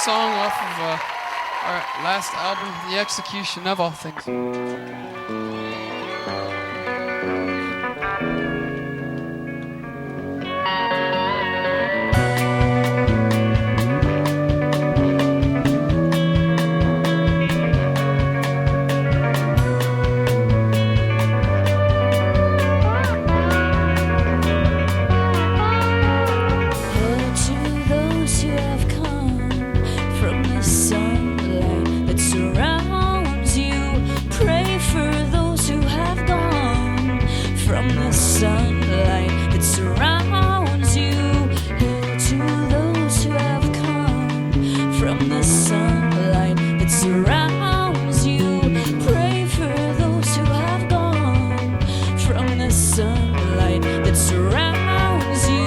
song off of our last album, The Execution of All Things. Surrounds you. Pray for those who have gone from the sunlight that surrounds you. Hail to those who have come from the sunlight that surrounds you. Pray for those who have gone from the sunlight that surrounds you.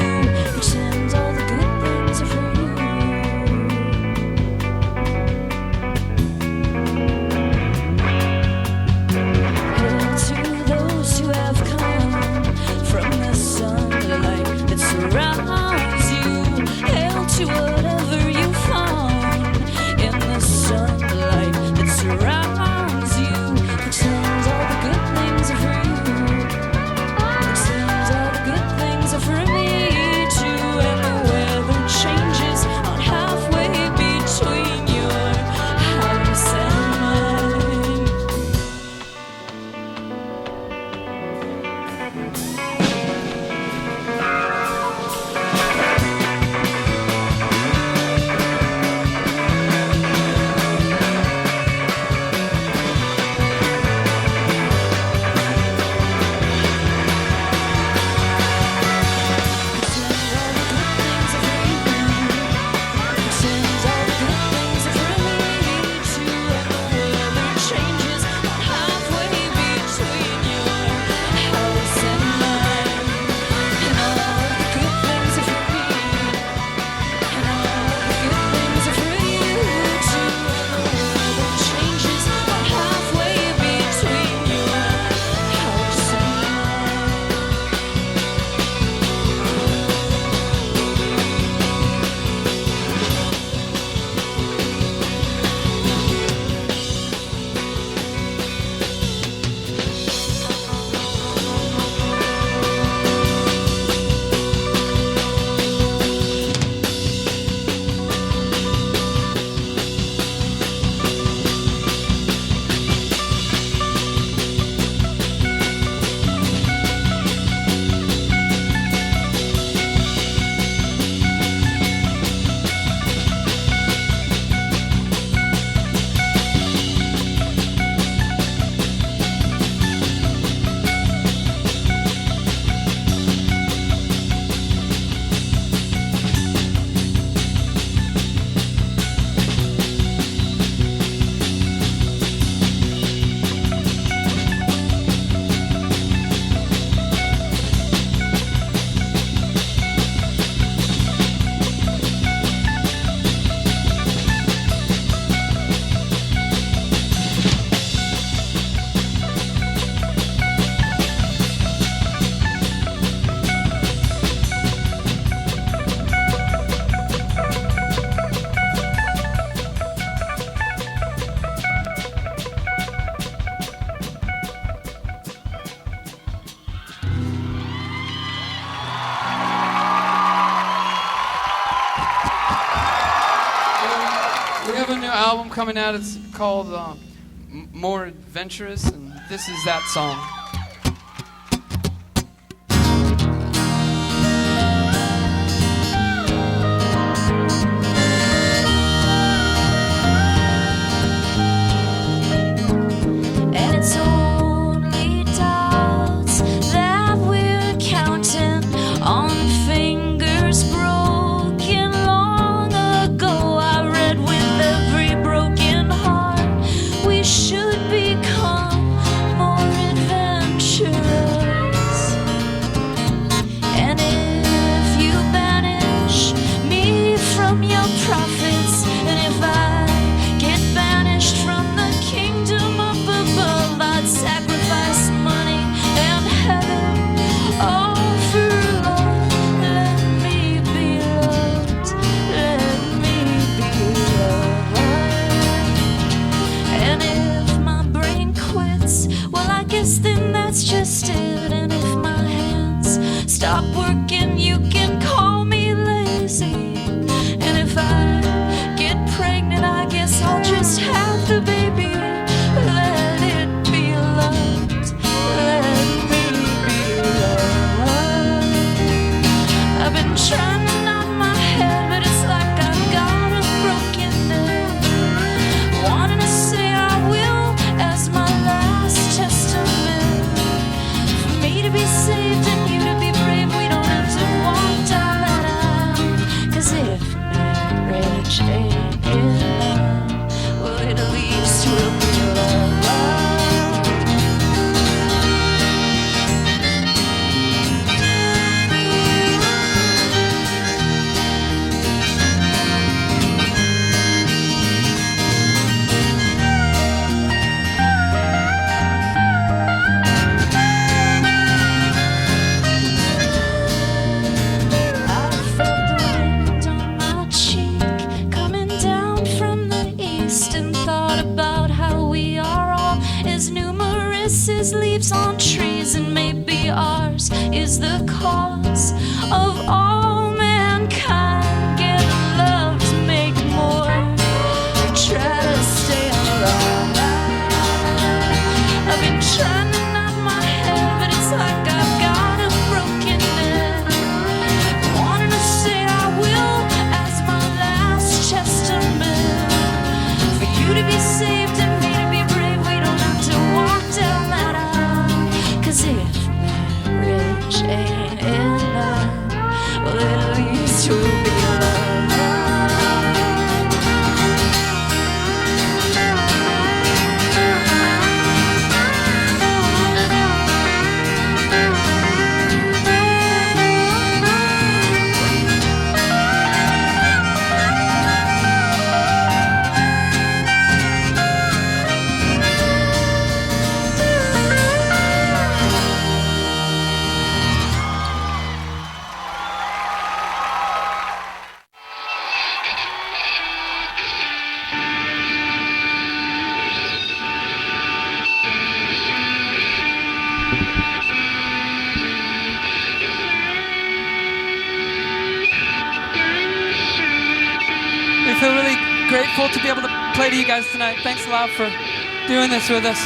Pretend all the good things are for you. Surrounds you. Hail to whatever you found in the sunlight that surrounds you. Pretend all the good things are for you. Pretend all the good things are for me too. And the weather changes on halfway between your house and mine. We have a new album coming out. It's called More Adventurous, and this is that song. And it's only doubts that we're counting on fingers broken long ago. I read with every broken heart we should become more adventurous. on trees, and maybe ours is the cause of all mankind getting love to make more. Try to stay alive. I've been trying to nod my head, but it's like I've got a broken neck. Wanting to say I will as my last testament. For you to be saved and me to be brave, we don't have to walk down that aisle. 'Cause if marriage ain't enough, well, at least we'll be loved. We feel really grateful to be able to play to you guys tonight. Thanks a lot for doing this with us.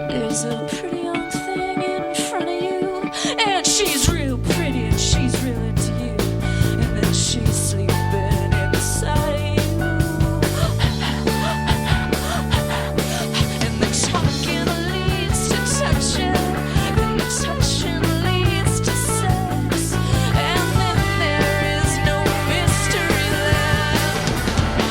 There's a pretty young thing in front of you, and she's real pretty and she's real into you, and then she's sleeping inside of you. And the talking leads to touching, and the touching leads to sex, and then there is no mystery left.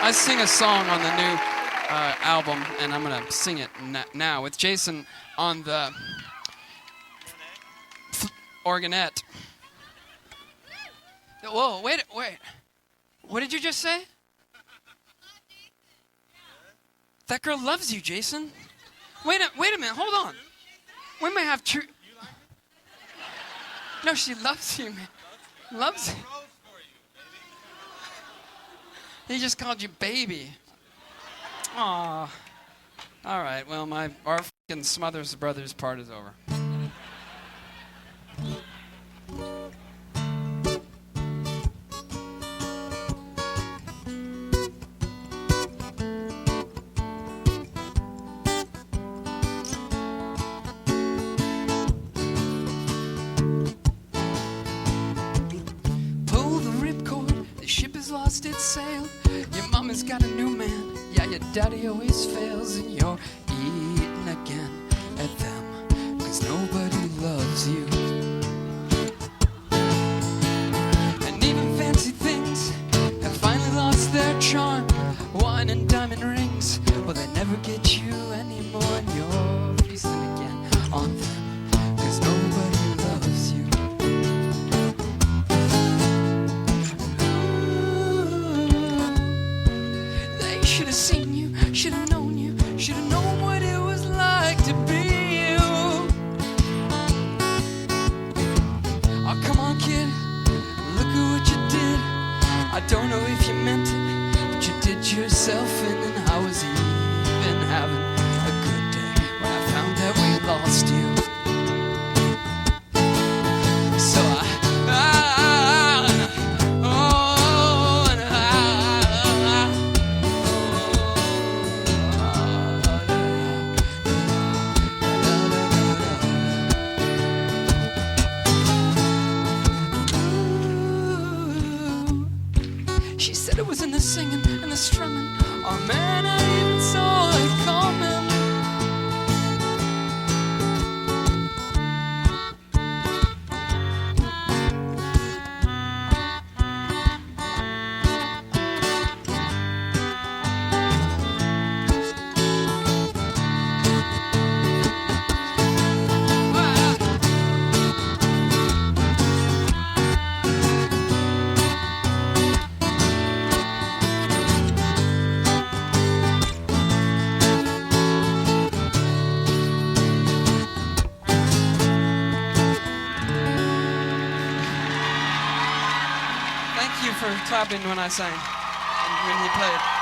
I sing a song on the new album, and I'm gonna sing it now with Jason on the organette. Whoa, wait. What did you just say? That girl loves you, Jason. Wait a minute, hold on. We may have true. No, she loves you, man. Loves you. He just called you baby. Aw. All right, well, our fucking Smothers Brothers part is over. Pull the ripcord, the ship has lost its sail. Your mama's got a new man. Yeah, your daddy always fails, and you're eating again at them, 'cause nobody loves you. And even fancy things have finally lost their charm. Wine and diamond rings, well, they never get you anymore, and you're feasting again on them, 'cause nobody loves you. They should have seen you, should have known you, should have known what it was like to be you. Oh, come on, kid, look at what you did. I don't know if you meant it, but you did yourself in, and I was even having a good day when I found that we lost you. So she said it was in the singing and the strumming. Oh man, I even saw it coming. Thank you for clapping when I sang and when you played.